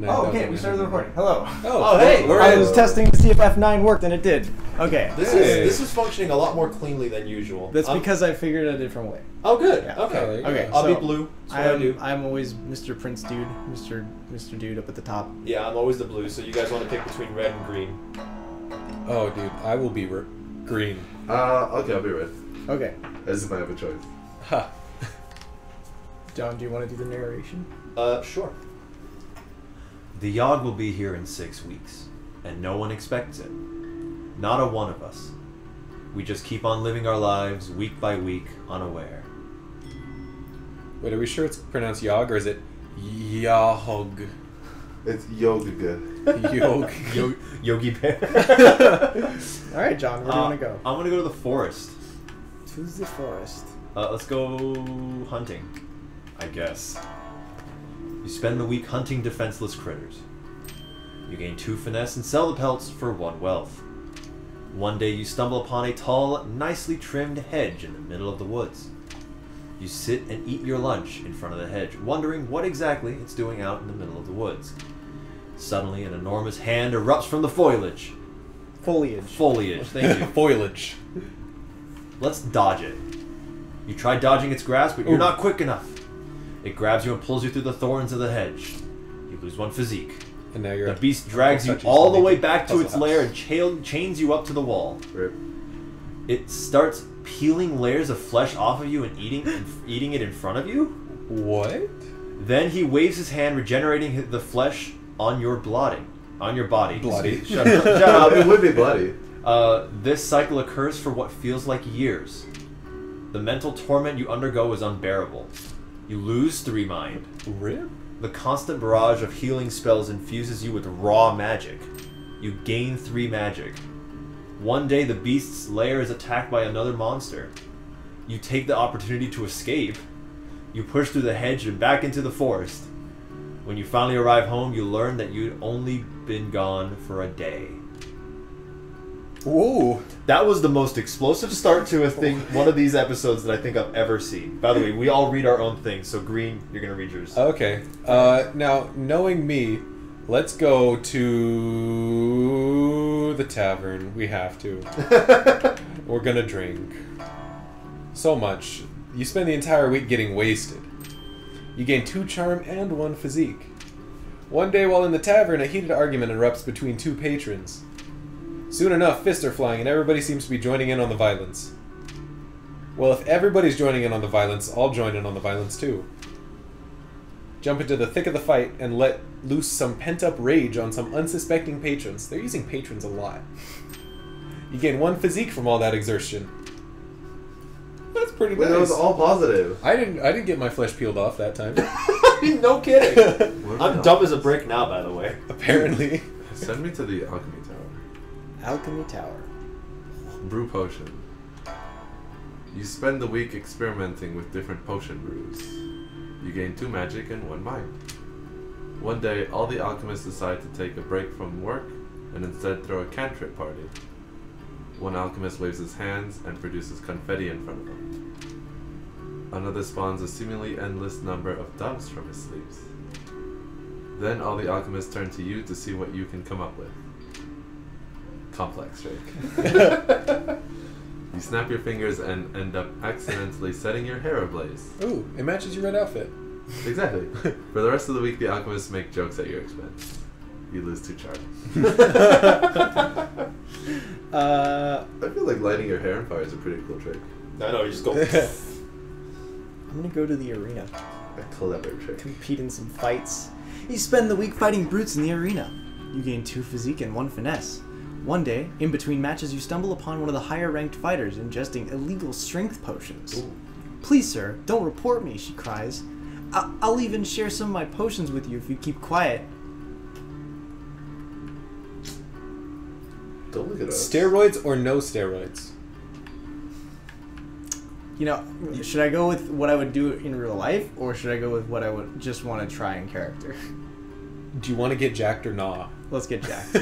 Oh, okay, we started the recording. Hello. Oh, hey! I was testing to see if F9 worked, and it did. Okay. This is functioning a lot more cleanly than usual. That's because I figured a different way. Oh, good. Yeah. Okay. Okay. I'll be blue. That's what I do. I'm always Mr. Prince Dude, Mr. Dude up at the top. Yeah, I'm always the blue. So you guys want to pick between red and green? Oh, dude, I will be green. Okay, I'll be red. Okay. As if I have a choice. Ha. John, do you want to do the narration? Sure. The Yawhg will be here in 6 weeks, and no one expects it. Not a one of us. We just keep on living our lives week by week, unaware. Wait, are we sure it's pronounced Yawhg or is it Yawhg? It's Yawhg. Yawhg. Yogi Bear. Alright, John, where do you want to go? I'm gonna go to the forest. To the forest. Let's go hunting, I guess. You spend the week hunting defenseless critters. You gain 2 finesse and sell the pelts for 1 wealth. One day you stumble upon a tall, nicely trimmed hedge in the middle of the woods. You sit and eat your lunch in front of the hedge, wondering what exactly it's doing out in the middle of the woods. Suddenly, an enormous hand erupts from the foliage. Foliage, thank you. Foliage. Let's dodge it. You try dodging its grasp, but you're not quick enough. It grabs you and pulls you through the thorns of the hedge. You lose 1 physique. And now you're The beast drags you all the way back to its lair and chains you up to the wall. Rip. It starts peeling layers of flesh off of you and eating it in front of you. What? Then he waves his hand, regenerating the flesh on your body. Bloody. Shut up. Shut up. It would be bloody. This cycle occurs for what feels like years. The mental torment you undergo is unbearable. You lose 3 mind. Rip? The constant barrage of healing spells infuses you with raw magic. You gain 3 magic. One day the beast's lair is attacked by another monster. You take the opportunity to escape. You push through the hedge and back into the forest. When you finally arrive home, you learn that you'd only been gone for a day. Ooh. That was the most explosive start to a thing, one of these episodes that I think I've ever seen. By the way, we all read our own things, so Green, you're going to read yours. Okay. Now, knowing me, let's go to the tavern. We have to. We're gonna drink. So much. You spend the entire week getting wasted. You gain 2 charm and 1 physique. One day while in the tavern, a heated argument erupts between 2 patrons. Soon enough, fists are flying and everybody seems to be joining in on the violence. Well, if everybody's joining in on the violence, I'll join in on the violence too. Jump into the thick of the fight and let loose some pent-up rage on some unsuspecting patrons. They're using patrons a lot. You gain 1 physique from all that exertion. That's pretty nice. That was all positive. I didn't get my flesh peeled off that time. No kidding. I'm dumb as a brick now, by the way. Apparently. Send me to the alchemy tower. Alchemy Tower. Brew potion. You spend the week experimenting with different potion brews. You gain 2 magic and 1 mind. One day, all the alchemists decide to take a break from work and instead throw a cantrip party. One alchemist waves his hands and produces confetti in front of him. Another spawns a seemingly endless number of doves from his sleeves. Then all the alchemists turn to you to see what you can come up with. Complex, Jake. You snap your fingers and end up accidentally setting your hair ablaze. Ooh, it matches your red outfit. Exactly. For the rest of the week, the alchemists make jokes at your expense. You lose 2 charm. I feel like lighting your hair on fire is a pretty cool trick. I know, you just go... I'm gonna go to the arena. A clever trick. Compete in some fights. You spend the week fighting brutes in the arena. You gain 2 physique and 1 finesse. One day, in between matches, you stumble upon one of the higher-ranked fighters ingesting illegal strength potions. Ooh. Please, sir, don't report me, she cries. I'll even share some of my potions with you if you keep quiet. Don't look at us. Steroids or no steroids? You know, should I go with what I would do in real life, or should I go with what I would just want to try in character? Do you want to get jacked or nah? Let's get jacked.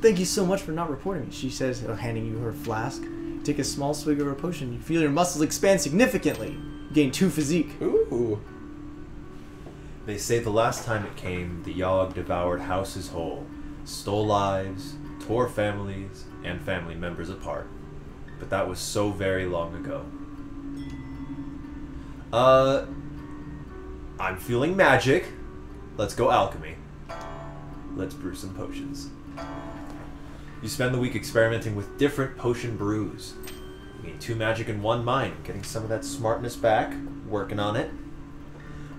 Thank you so much for not reporting me, she says, handing you her flask. Take a small swig of her potion. You feel your muscles expand significantly. You gain 2 physique. Ooh. They say the last time it came, the Yawhg devoured houses whole, stole lives, tore families and family members apart. But that was so very long ago. I'm feeling magic. Let's go alchemy. Let's brew some potions. You spend the week experimenting with different potion brews. You gain 2 magic and 1 mind, getting some of that smartness back, working on it.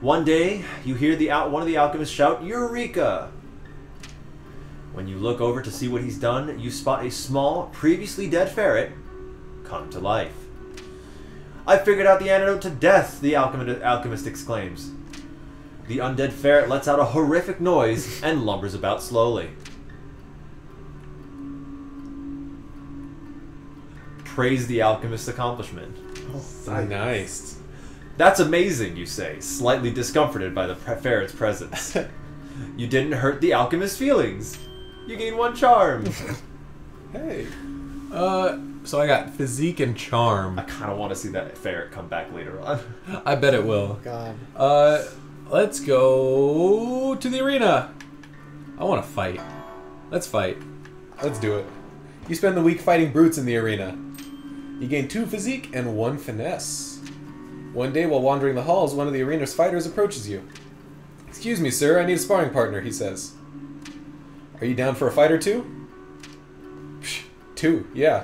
One day, you hear one of the alchemists shout, "Eureka!" When you look over to see what he's done, you spot a small, previously dead ferret come to life. "I figured out the antidote to death," the alchemist exclaims. The undead ferret lets out a horrific noise and lumbers about slowly. Praise the alchemist's accomplishment. Oh, nice. "That's amazing," you say, slightly discomforted by the ferret's presence. You didn't hurt the alchemist's feelings. You gain 1 charm. Hey. So I got physique and charm. I kind of want to see that ferret come back later on. I bet it will. God. Let's go to the arena. I want to fight. Let's fight. Let's do it. You spend the week fighting brutes in the arena. You gain 2 physique and 1 finesse. One day while wandering the halls, one of the arena's fighters approaches you. "Excuse me, sir, I need a sparring partner," he says. "Are you down for a fight or 2? Psh, 2, yeah.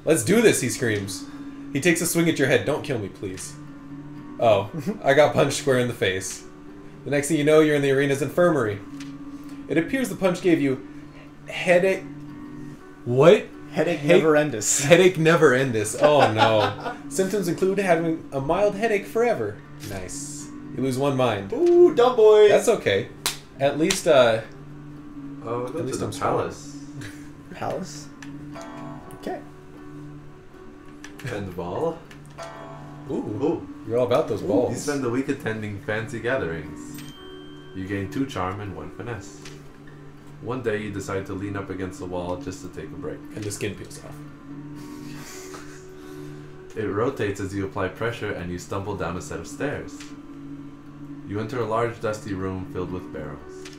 "Let's do this," he screams. He takes a swing at your head. "Don't kill me, please." Oh, I got punched square in the face. The next thing you know, you're in the arena's infirmary. It appears the punch gave you headache... What? Headache never endus. Headache never endus. Oh no. Symptoms include having a mild headache forever. Nice. You lose 1 mind. Ooh, dumb boy. That's okay. At least, Oh, go At least to I'm the strong. palace. Palace? Okay. And ball. ooh, Ooh. you're all about those You balls. spend the week attending fancy gatherings. You gain 2 charm and 1 finesse. One day you decide to lean up against the wall just to take a break. And the skin peels off. It rotates as you apply pressure and you stumble down a set of stairs. You enter a large dusty room filled with barrels.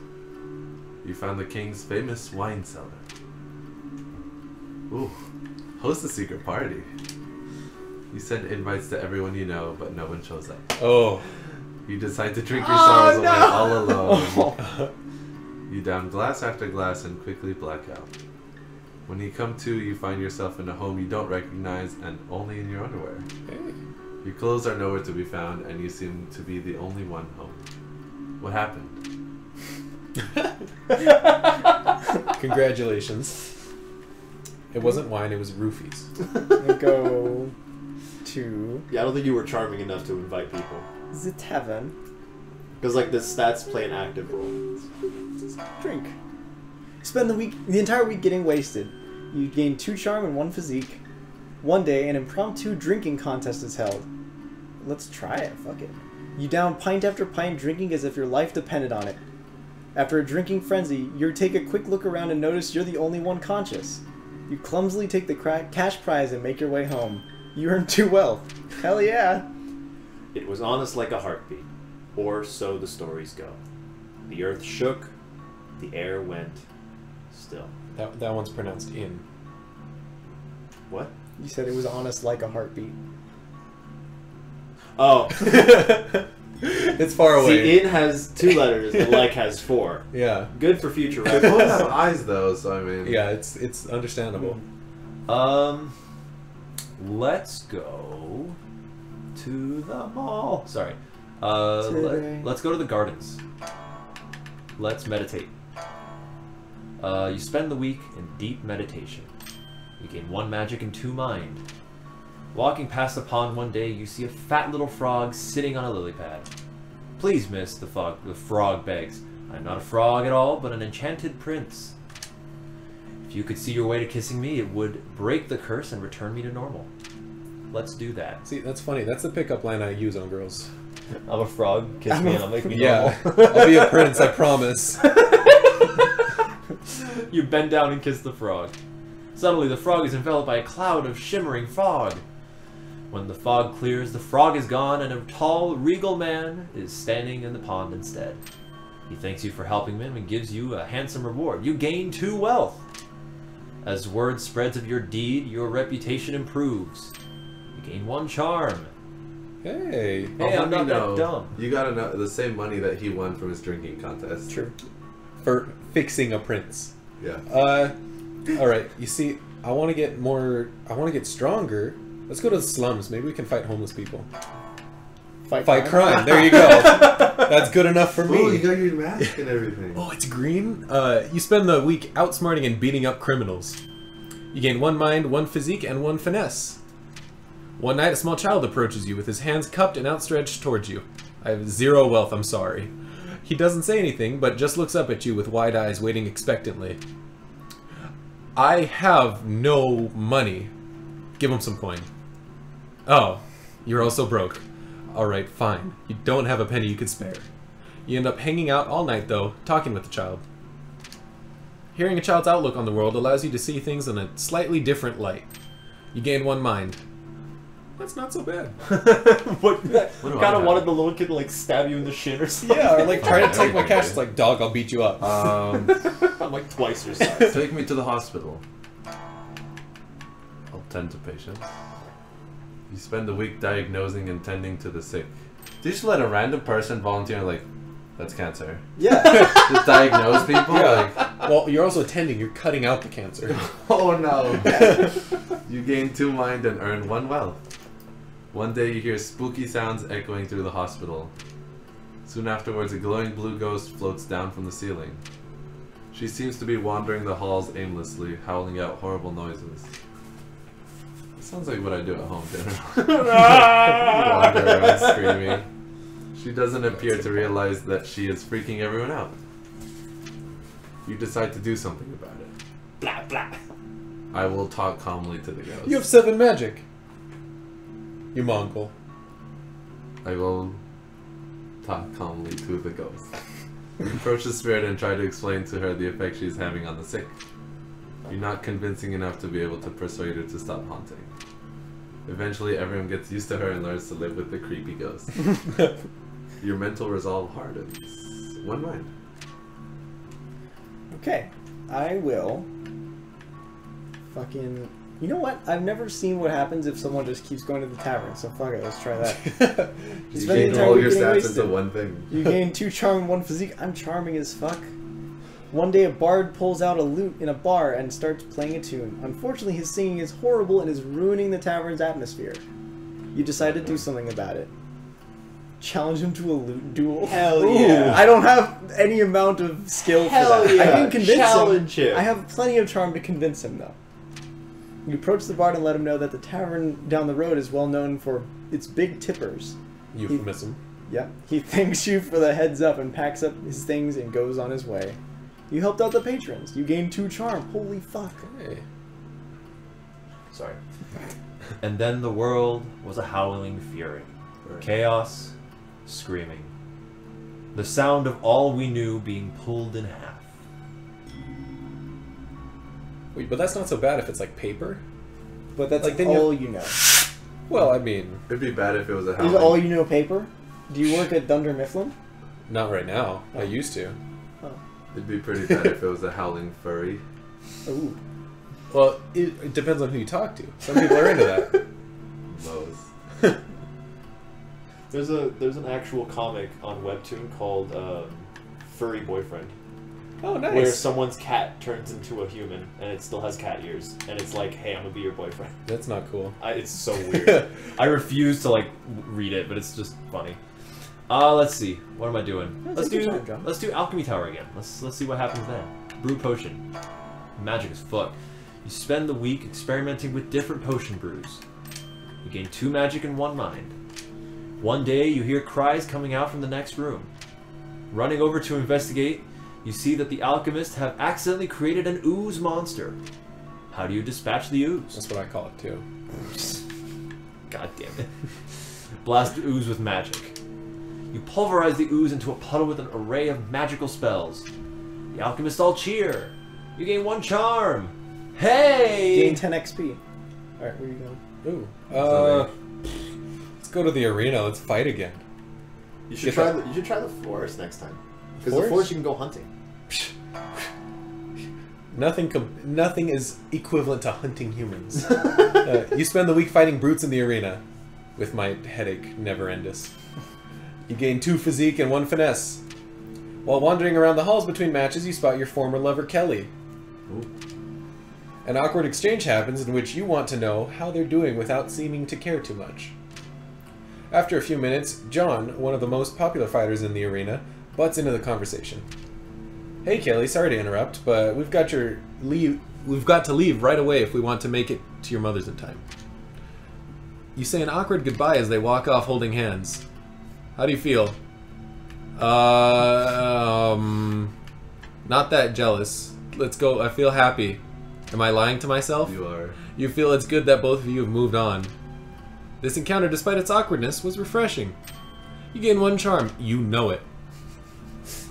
You found the king's famous wine cellar. Ooh, host a secret party. You send invites to everyone you know, but no one shows up. Oh. You decide to drink your sorrows away all alone. Oh. You down glass after glass and quickly black out. When you come to, you find yourself in a home you don't recognize and only in your underwear. Hey. Your clothes are nowhere to be found and you seem to be the only one home. What happened? Congratulations. It wasn't wine, it was roofies. We'll go to Yeah, I don't think you were charming enough to invite people. the tavern. Because, like, the stats play an active role. Just drink. Spend the entire week getting wasted. You gain 2 charm and 1 physique. One day, an impromptu drinking contest is held. Let's try it. Fuck it. You down pint after pint, drinking as if your life depended on it. After a drinking frenzy, you take a quick look around and notice you're the only one conscious. You clumsily take the cash prize and make your way home. You earn 2 wealth. Hell yeah. It was honest like a heartbeat. Or so the stories go. The earth shook. The air went still. That one's pronounced in. What? You said it was honest like a heartbeat. Oh. It's far away. See, in has 2 letters, the like has 4. Yeah. Good for future They both reference. have eyes though, so I mean... Yeah, it's understandable. Let's go to the mall. Sorry. Today. Let's go to the gardens. Let's meditate. You spend the week in deep meditation. You gain 1 magic and 2 mind. Walking past a pond one day, you see a fat little frog sitting on a lily pad. Please, miss, the frog begs. I'm not a frog at all, but an enchanted prince. If you could see your way to kissing me, it would break the curse and return me to normal. Let's do that. See, that's funny. That's the pickup line I use on girls. I'm a frog, kiss me and I'll make me Yeah. normal. I'll be a prince, I promise. You bend down and kiss the frog. Suddenly, the frog is enveloped by a cloud of shimmering fog. When the fog clears, the frog is gone, and a tall, regal man is standing in the pond instead. He thanks you for helping him and gives you a handsome reward. You gain 2 wealth. As word spreads of your deed, your reputation improves. You gain 1 charm. Hey. Hey, I'm not that dumb. You got the same money that he won from his drinking contest. True. For fixing a prince. Yeah. All right. You see, I want to get more. I want to get stronger. Let's go to the slums. Maybe we can fight homeless people. Fight crime. There you go. That's good enough for me. Oh, you got your mask and everything. Oh, it's green? You spend the week outsmarting and beating up criminals. You gain 1 mind, 1 physique, and 1 finesse. One night, a small child approaches you with his hands cupped and outstretched towards you. I have 0 wealth, I'm sorry. He doesn't say anything, but just looks up at you with wide eyes, waiting expectantly. I have no money. Give him some coin. Oh, you're also broke. Alright, fine. You don't have a penny you could spare. You end up hanging out all night, though, talking with the child. Hearing a child's outlook on the world allows you to see things in a slightly different light. You gain 1 mind. That's not so bad. What kind of wanted the little kid to like stab you in the shin or something? Yeah, or like try to take my cash. It's like, dog, I'll beat you up. I'm like twice your size. Take me to the hospital. I'll tend to patients. You spend the week diagnosing and tending to the sick. Do you just let a random person volunteer like, that's cancer? Yeah. Just diagnose people? Yeah. Like, Well, you're also attending. You're cutting out the cancer. oh no. You gain 2 mind and earn 1 wealth. One day you hear spooky sounds echoing through the hospital. Soon afterwards, a glowing blue ghost floats down from the ceiling. She seems to be wandering the halls aimlessly, howling out horrible noises. Sounds like what I do at home, generally. Wander around screaming. She doesn't appear to realize that she is freaking everyone out. You decide to do something about it. Blah blah. I will talk calmly to the ghost. You have 7 magic. You Mongol. I will talk calmly to the ghost. You approach the spirit and try to explain to her the effect she is having on the sick. You're not convincing enough to be able to persuade her to stop haunting. Eventually, everyone gets used to her and learns to live with the creepy ghost. Your mental resolve hardens. 1 mind. Okay, I will fucking... You know what? I've never seen what happens if someone just keeps going to the tavern, so fuck it, let's try that. You gain all your stats into 1 thing. You gain 2 charm and 1 physique. I'm charming as fuck. One day a bard pulls out a lute in a bar and starts playing a tune. Unfortunately, his singing is horrible and is ruining the tavern's atmosphere. You decide to do something about it. Challenge him to a lute duel. Hell yeah. I don't have any amount of skill Hell for that. yeah. I can convince Challenge him. I have plenty of charm to convince him, though. You approach the bard and let him know that the tavern down the road is well known for its big tippers. Euphemism. Yep. He thanks you for the heads up and packs up his things and goes on his way. You helped out the patrons. You gained 2 charm. Holy fuck. Hey. Sorry. And then the world was a howling fury. Chaos, screaming. The sound of all we knew being pulled in half. Wait, but that's not so bad if it's like paper. But that's Like, then all you know. Well, I mean, It'd be bad if it was a Is howling. all you know paper? Do you work at Dunder Mifflin? not right now. I used to. It'd be pretty bad if it was a howling furry. Ooh. Well, it depends on who you talk to. Some people are into that. Most. There's an actual comic on Webtoon called Furry Boyfriend. Oh, nice. Where someone's cat turns into a human and it still has cat ears. And it's like, hey, I'm gonna be your boyfriend. That's not cool. It's so weird. I refuse to like read it, but it's just funny. Let's see. What am I doing? Yeah, Let's take your do time, John. let's do Alchemy Tower again. Let's see what happens then. Brew potion. Magic as fuck. You spend the week experimenting with different potion brews. You gain 2 magic and 1 mind. One day you hear cries coming out from the next room. Running over to investigate, you see that the alchemists have accidentally created an ooze monster. How do you dispatch the ooze? That's what I call it too. God damn it. Blast ooze with magic. You pulverize the ooze into a puddle with an array of magical spells. The alchemists all cheer. You gain 1 charm. Hey! Gain 10 XP. Alright, where are you going? Ooh. go to the arena. Let's fight again. You should try. You should try the forest next time. Because the Forest? forest you can go hunting. Nothing is equivalent to hunting humans. You spend the week fighting brutes in the arena. With my headache never endless. You gain 2 physique and 1 finesse. While wandering around the halls between matches, you spot your former lover, Kelly. Ooh. An awkward exchange happens in which you want to know how they're doing without seeming to care too much. After a few minutes, John, one of the most popular fighters in the arena, butts into the conversation. Hey Kelly, sorry to interrupt, but we've got to leave right away if we want to make it to your mother's in time. You say an awkward goodbye as they walk off holding hands. How do you feel? Not that jealous. Let's go. I feel happy. Am I lying to myself? You are. You feel it's good that both of you have moved on. This encounter, despite its awkwardness, was refreshing. You gain 1 charm. You know it.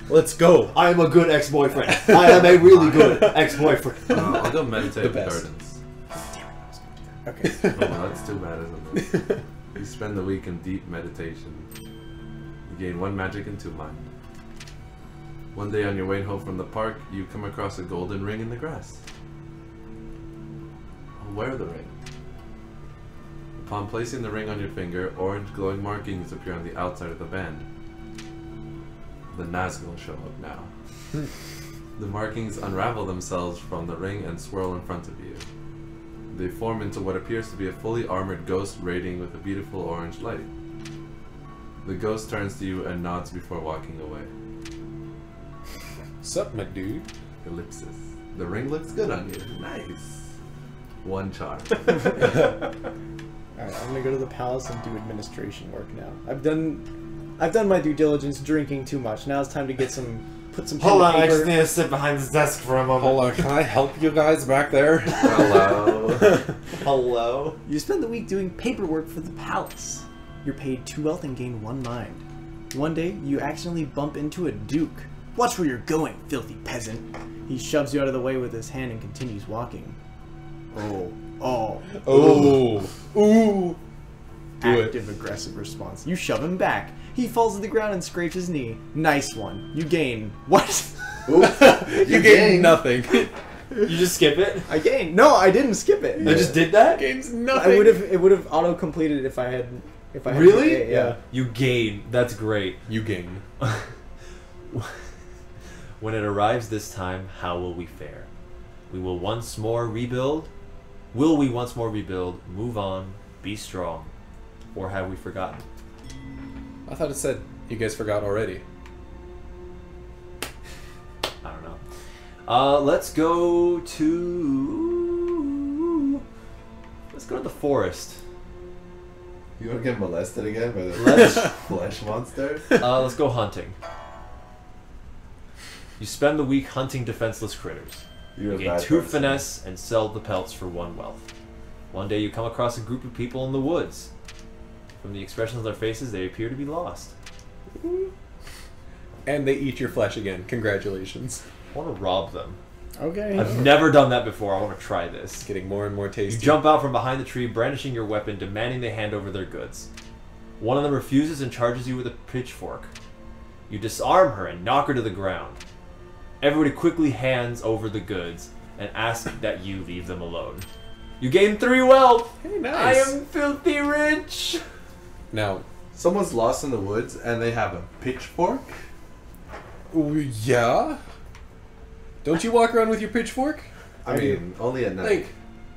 Let's go. I am a good ex-boyfriend. I am a really good ex-boyfriend. I'll go meditate in the best. gardens. Okay. Oh, that's too bad, isn't it? You spend the week in deep meditation. You gain 1 magic and 2 mind. One day on your way home from the park, you come across a golden ring in the grass. Wear the ring. Upon placing the ring on your finger, orange glowing markings appear on the outside of the band. The Nazgul show up now. The markings unravel themselves from the ring and swirl in front of you. They form into what appears to be a fully armored ghost radiating with a beautiful orange light. The ghost turns to you and nods before walking away. Sup, my dude? Ellipsis. The ring looks good on you. Nice. 1 charm. Alright, I'm gonna go to the palace and do administration work now. I've done my due diligence drinking too much. Now it's time to get put some pen Hold to on, I paper. just need to sit behind this desk for a moment. Hold on, can I help you guys back there? Hello. Hello? You spend the week doing paperwork for the palace. You're paid 2 wealth and gain 1 mind. One day, you accidentally bump into a duke. Watch where you're going, filthy peasant. He shoves you out of the way with his hand and continues walking. Oh. Ooh. Do it. Active aggressive response. You shove him back. He falls to the ground and scrapes his knee. Nice one. You gain. What? You gain nothing. You just skip it? I gained. No, I didn't skip it. You just did that? Gains nothing. It would have auto completed if I had Really? Yeah. You gain. That's great. You gain. When it arrives this time, how will we fare? We will once more rebuild? Will we once more rebuild, move on, be strong? Or have we forgotten? I thought it said you guys forgot already. I don't know. Let's go to the forest. You want to get molested again by the Let's flesh monster? let's go hunting. You spend the week hunting defenseless critters. You're You a gain bad 2 person. finesse and sell the pelts for 1 wealth. One day you come across a group of people in the woods. From the expressions on their faces, they appear to be lost. And they eat your flesh again. Congratulations. I want to rob them. Okay. I've never done that before. I want to try this. It's getting more and more You tasty. jump out from behind the tree, brandishing your weapon, demanding they hand over their goods. One of them refuses and charges you with a pitchfork. You disarm her and knock her to the ground. Everybody quickly hands over the goods and asks that you leave them alone. You gain 3 wealth! Hey, nice. I am filthy rich! Now, Someone's lost in the woods and they have a pitchfork? yeah? Don't you walk around with your pitchfork? I mean, only at night. Like,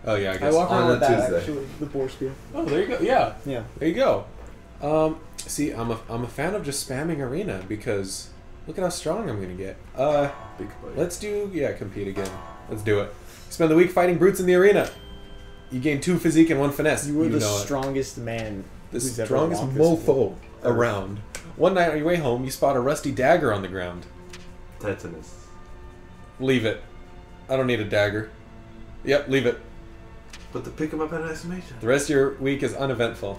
oh yeah, I I guess. walk around on with a that Tuesday. actually, the boar spear. Oh, there you go. Yeah, Yeah. there you go. See, I'm a fan of just spamming arena because look at how strong I'm gonna get. Big boy. Let's do compete again. Let's do it. Spend the week fighting brutes in the arena. You gain 2 physique and 1 finesse. You were the know it. strongest man. The who's ever strongest walked this mofo around. One night on your way home, you spot a rusty dagger on the ground. Tetanus. Leave it. I don't need a dagger. Yep, leave it. But to pick him up at an estimation. The rest of your week is uneventful.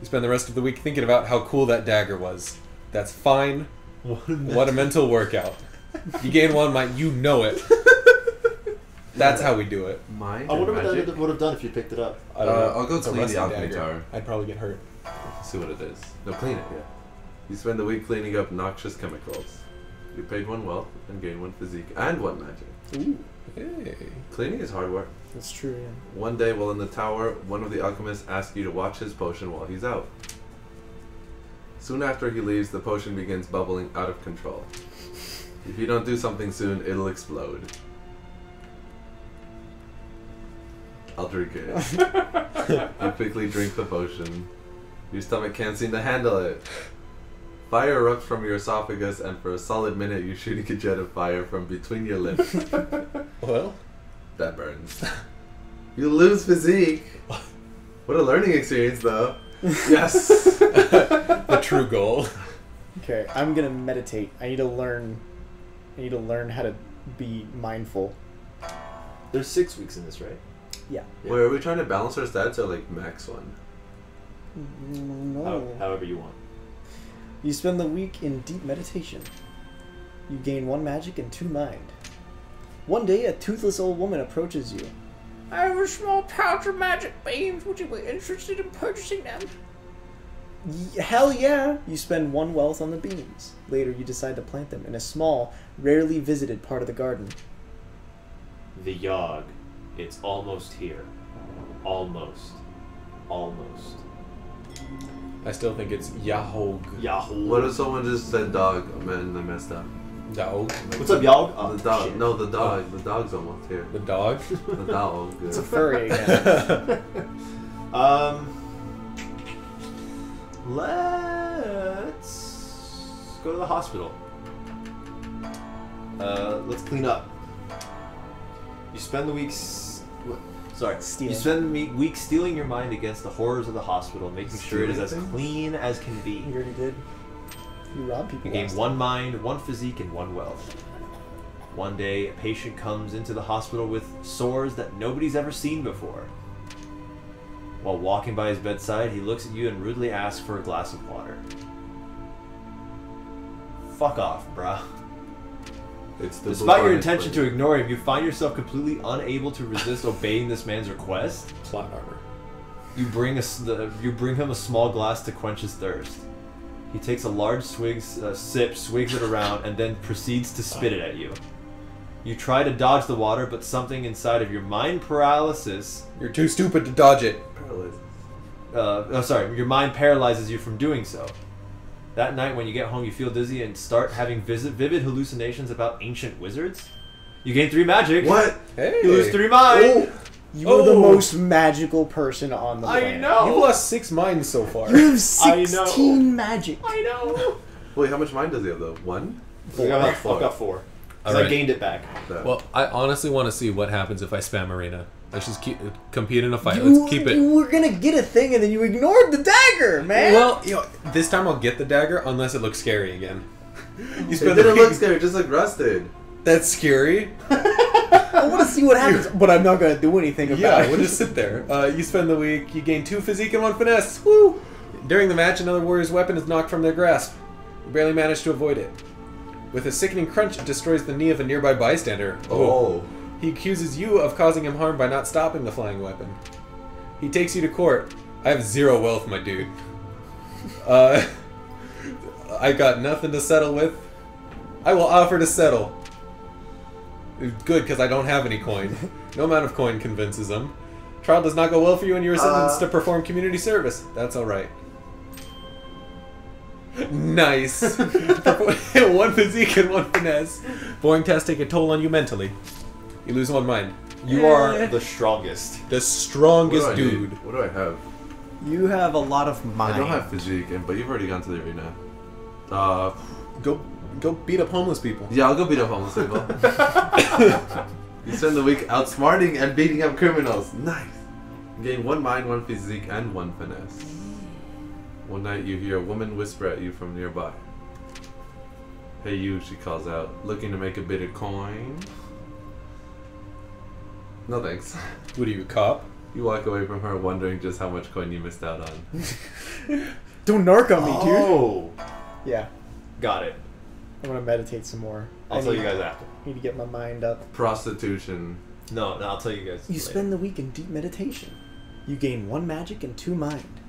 You spend the rest of the week thinking about how cool that dagger was. That's fine. What a mental workout. You gain 1 mind, you know it. That's how we do it. Mind I wonder and what magic. that would have done if you picked it up. I don't know. I'll go It's a clean the rusty alchemy dagger. tower. I'd probably get hurt. See what it is. No, clean it, yeah. You spend the week cleaning up noxious chemicals. You paid 1 wealth and gain 1 physique and 1 magic. Ooh, Hey. Cleaning is hard work. that's true. Yeah. One day while in the tower, one of the alchemists asks you to watch his potion while he's out. Soon after he leaves, the potion begins bubbling out of control. If you don't do something soon, it'll explode. I'll drink it. You quickly drink the potion. Your stomach can't seem to handle it. Fire erupts from your esophagus, and for a solid minute you're shooting a jet of fire from between your lips. Well, That burns. You lose physique. What a learning experience, though. Yes. the true goal. Okay, I'm gonna meditate. I need to learn how to be mindful. There's 6 weeks in this, right? Yeah. Yeah. Wait, are we trying to balance our stats or like max one? No. However you want. You spend the week in deep meditation. You gain 1 magic and 2 mind. One day, a toothless old woman approaches you. I have a small pouch of magic beams. Would you be interested in purchasing them? Hell yeah! You spend 1 wealth on the beams. Later, you decide to plant them in a small, rarely visited part of the garden. The Yawhg. It's almost here. Almost. Almost. I still think it's Yawhg. Yahoo. What if someone just said dog? Oh man, I messed up. Dog. What's up, Yawhg? Oh, The dog. shit. No, the dog. The dog's almost here. The dog. The dog. It's a furry again. Let's go to the hospital. Let's clean up. You spend the weeks. Sorry. Stealing. You spend the week stealing your mind against the horrors of the hospital, making sure it is as Stealing things? clean as can be. You already did. You robbed people. You gain last 1 mind, 1 physique, and 1 wealth. One day, a patient comes into the hospital with sores that nobody's ever seen before. While walking by his bedside, he looks at you and rudely asks for a glass of water. Fuck off, bruh. It's the Despite your intention to ignore him, you find yourself completely unable to resist obeying this man's request. Plot armor. You bring him a small glass to quench his thirst. He takes a large sip, swigs it around, and then proceeds to spit it at you. You try to dodge the water, but something inside of your mind paralysis... You're too stupid to dodge it. your mind paralyzes you from doing so. That night when you get home, you feel dizzy and start having vivid hallucinations about ancient wizards. You gain 3 magic. What? Hey. You lose 3 mind. You are the most magical person on the planet. I know. You've lost 6 minds so far. You have I know. 16 magic. I know. Wait, how much mind does he have though? 1? I've got 4. Because I Alright. gained it back. Well, I honestly want to see what happens if I spam arena. Let's just compete in a fight. Let's keep it. You were gonna get a thing and then you ignored the dagger, man. Well, this time I'll get the dagger unless it looks scary again. You It spend didn't the look scary, it just looked rusted. That's scary. I want to see what happens, but I'm not gonna do anything about Yeah, it. we'll just sit there. You spend the week. You gain 2 physique and 1 finesse. Woo! During the match, another warrior's weapon is knocked from their grasp. You barely manage to avoid it. With a sickening crunch, it destroys the knee of a nearby bystander. Oh. He accuses you of causing him harm by not stopping the flying weapon. He takes you to court. I have 0 wealth, my dude. I got nothing to settle with. I will offer to settle. Good, because I don't have any coin. No amount of coin convinces him. Trial does not go well for you and you are sentenced to perform community service. That's alright. Nice. 1 physique and 1 finesse. Boring tests take a toll on you mentally. You lose 1 mind. You are the strongest. The strongest What do I need? dude. What do I have? You have a lot of mind. I don't have physique, but you've already gone to the arena. Go beat up homeless people. Yeah, I'll go beat up homeless people. You spend the week outsmarting and beating up criminals. Nice. You gain 1 mind, 1 physique, and 1 finesse. One night you hear a woman whisper at you from nearby. Hey you, she calls out, looking to make a bit of coin? No thanks. What are you, a cop? You walk away from her wondering just how much coin you missed out on. Don't narc on me, dude. Oh. Yeah, Got it. I'm gonna meditate some more. I'll tell you guys after. Need to get my mind up. Prostitution. No, I'll tell you guys You later. spend the week in deep meditation. You gain 1 magic and 2 mind.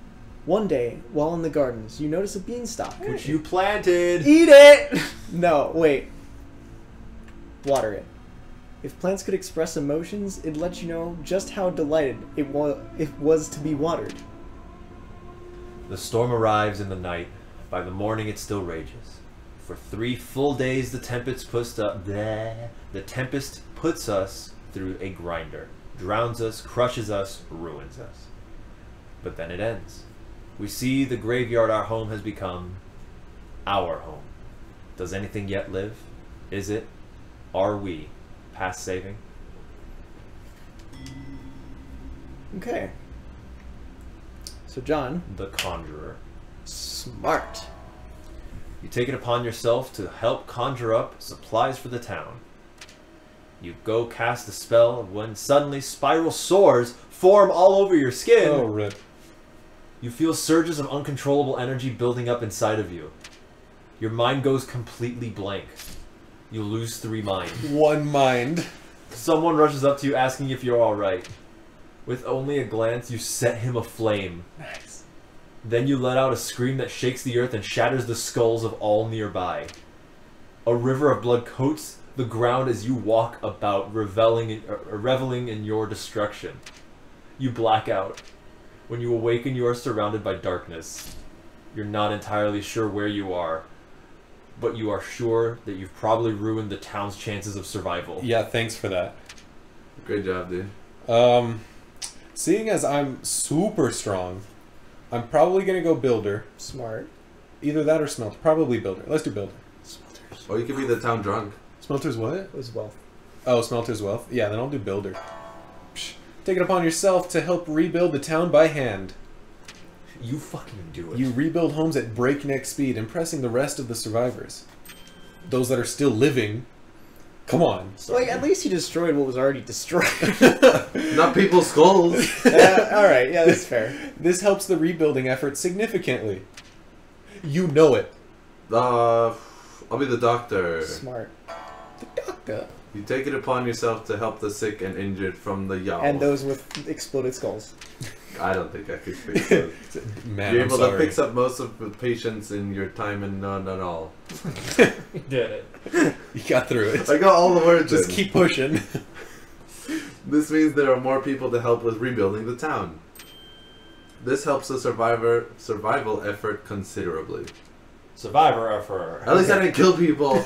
One day, while in the gardens, you notice a beanstalk. Which you planted. Eat it! No, wait. Water it. If plants could express emotions, it'd let you know just how delighted it was to be watered. The storm arrives in the night. By the morning, it still rages. For 3 full days, the tempest puts us through a grinder, drowns us, crushes us, ruins us. But then it ends. We see the graveyard our home has become, our home. Does anything yet live? Is it? Are we past saving? Okay. So, John. The Conjurer. Smart. You take it upon yourself to help conjure up supplies for the town. You go cast a spell when suddenly spiral sores form all over your skin. Oh, rip. You feel surges of uncontrollable energy building up inside of you. Your mind goes completely blank. You lose 3 mind. 1 mind. Someone rushes up to you asking if you're alright. With only a glance, you set him aflame. Nice. Then you let out a scream that shakes the earth and shatters the skulls of all nearby. A river of blood coats the ground as you walk about, reveling in your destruction. You black out. When you awaken, you are surrounded by darkness. You're not entirely sure where you are, but you are sure that you've probably ruined the town's chances of survival. Yeah, thanks for that. Great job, dude. Seeing as I'm super strong, I'm probably gonna go builder. Smart. Either that or smelter. Probably builder. Let's do builder. Smelters. Or you could be the town drunk. Smelter's what? It was wealth. Oh, smelter's wealth? Yeah, then I'll do builder. Psh. Take it upon yourself to help rebuild the town by hand. You fucking do it. You rebuild homes at breakneck speed, impressing the rest of the survivors. Those that are still living. Come on. So, like, at least he destroyed what was already destroyed. Not people's skulls. Alright, yeah, that's fair. This helps the rebuilding effort significantly. You know it. I'll be the doctor. Smart. The doctor. You take it upon yourself to help the sick and injured from the Yawhg. And those with exploded skulls. I don't think I could fix those. Man, You're I'm able sorry. to fix up most of the patients in your time and none at all. You did it. You got through it. I got all the words. Just in. keep pushing. This means there are more people to help with rebuilding the town. This helps the survival effort considerably. Survivor effort. At least I didn't kill people.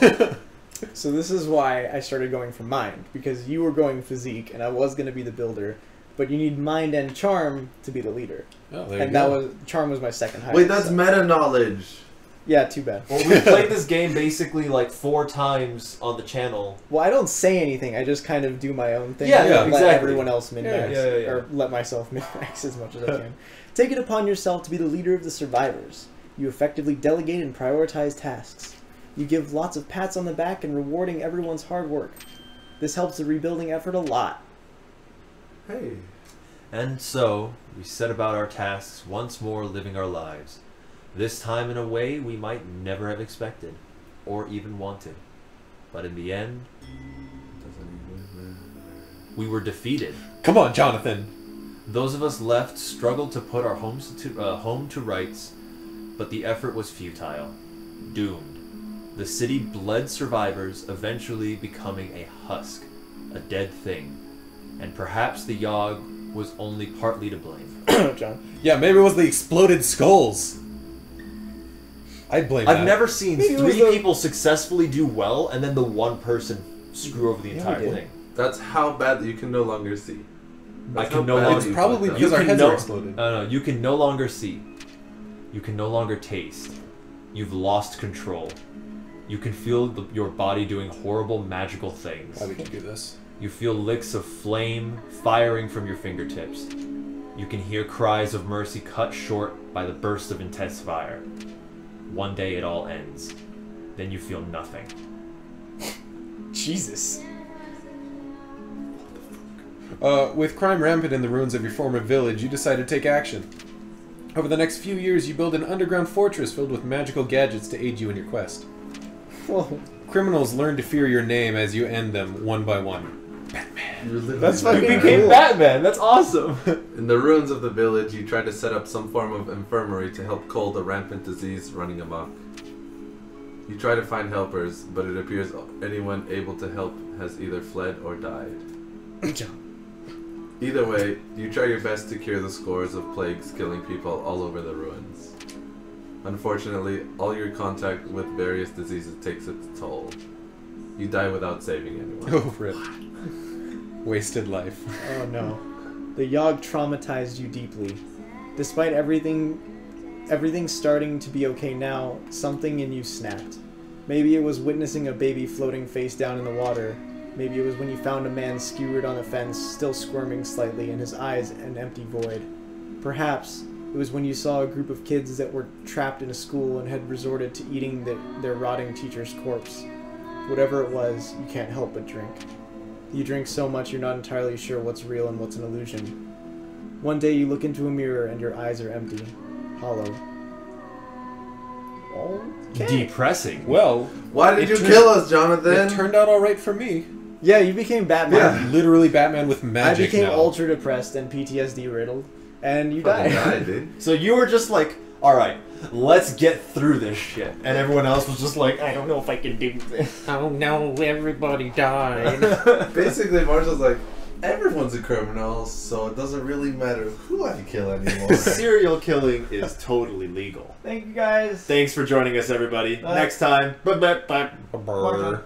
So this is why I started going for mind, because you were going physique and I was going to be the builder, but you need mind and charm to be the leader. Oh, there And you that go. was charm was my second highest. Wait, that's so- meta knowledge. Yeah, too bad. Well, we played this game basically like 4 times on the channel. Well, I don't say anything. I just kind of do my own thing. Yeah, and yeah, let exactly. everyone else min-max. Yeah. Or let myself min-max as much as I can. Take it upon yourself to be the leader of the survivors. You effectively delegate and prioritize tasks. You give lots of pats on the back and rewarding everyone's hard work. This helps the rebuilding effort a lot. Hey. And so, we set about our tasks, once more living our lives. This time in a way we might never have expected, or even wanted. But in the end, we were defeated. Come on, Jonathan. Those of us left struggled to put our home to rights, but the effort was futile. Doomed. The city bled survivors, eventually becoming a husk, a dead thing. And perhaps the Yawhg was only partly to blame. John. Yeah, maybe it was the exploded skulls. I'd blame that. I've never seen Maybe it was 3 the- people successfully do well, and then the one person screw over the Yeah, we entire did. thing. That's how bad that you can no longer see. That's can how no bad longer- you It's probably fucked up. because our can heads no- are exploded. No, you can no longer see. You can no longer taste. You've lost control. You can feel your body doing horrible magical things. Why would you do this? You feel licks of flame firing from your fingertips. You can hear cries of mercy cut short by the burst of intense fire. One day it all ends. Then you feel nothing. Jesus. With crime rampant in the ruins of your former village, you decide to take action. Over the next few years, you build an underground fortress filled with magical gadgets to aid you in your quest. Whoa. Criminals learn to fear your name as you end them one by one. Batman. You literally That's You fucking became cool. Batman. That's awesome. In the ruins of the village, you try to set up some form of infirmary to help cull the rampant disease running amok. You try to find helpers, but it appears anyone able to help has either fled or died. Either way, you try your best to cure the scores of plagues killing people all over the ruins. Unfortunately, all your contact with various diseases takes its toll. You die without saving anyone. Oh, rip. Wasted life. Oh no. The Yawhg traumatized you deeply. Despite everything starting to be okay now, something in you snapped. Maybe it was witnessing a baby floating face down in the water. Maybe it was when you found a man skewered on a fence, still squirming slightly, and his eyes an empty void. Perhaps it was when you saw a group of kids that were trapped in a school and had resorted to eating their rotting teacher's corpse. Whatever it was, you can't help but drink. You drink so much you're not entirely sure what's real and what's an illusion. One day you look into a mirror and your eyes are empty, hollow. Okay. Depressing. Well, Why did It you turned- kill us, Jonathan? it turned out alright for me. Yeah, you became Batman. Yeah. Literally Batman with I magic became now. ultra depressed and PTSD riddled, and you Fucking died. died, dude. So you were just like, all right, let's get through this shit, and everyone else was just like, I don't know if I can do this. Oh no, everybody died. Basically, Marshall's like, everyone's a criminal, so it doesn't really matter who I kill anymore. Serial killing is totally legal. Thank you guys. Thanks for joining us, everybody. Bye. Next time. Brr.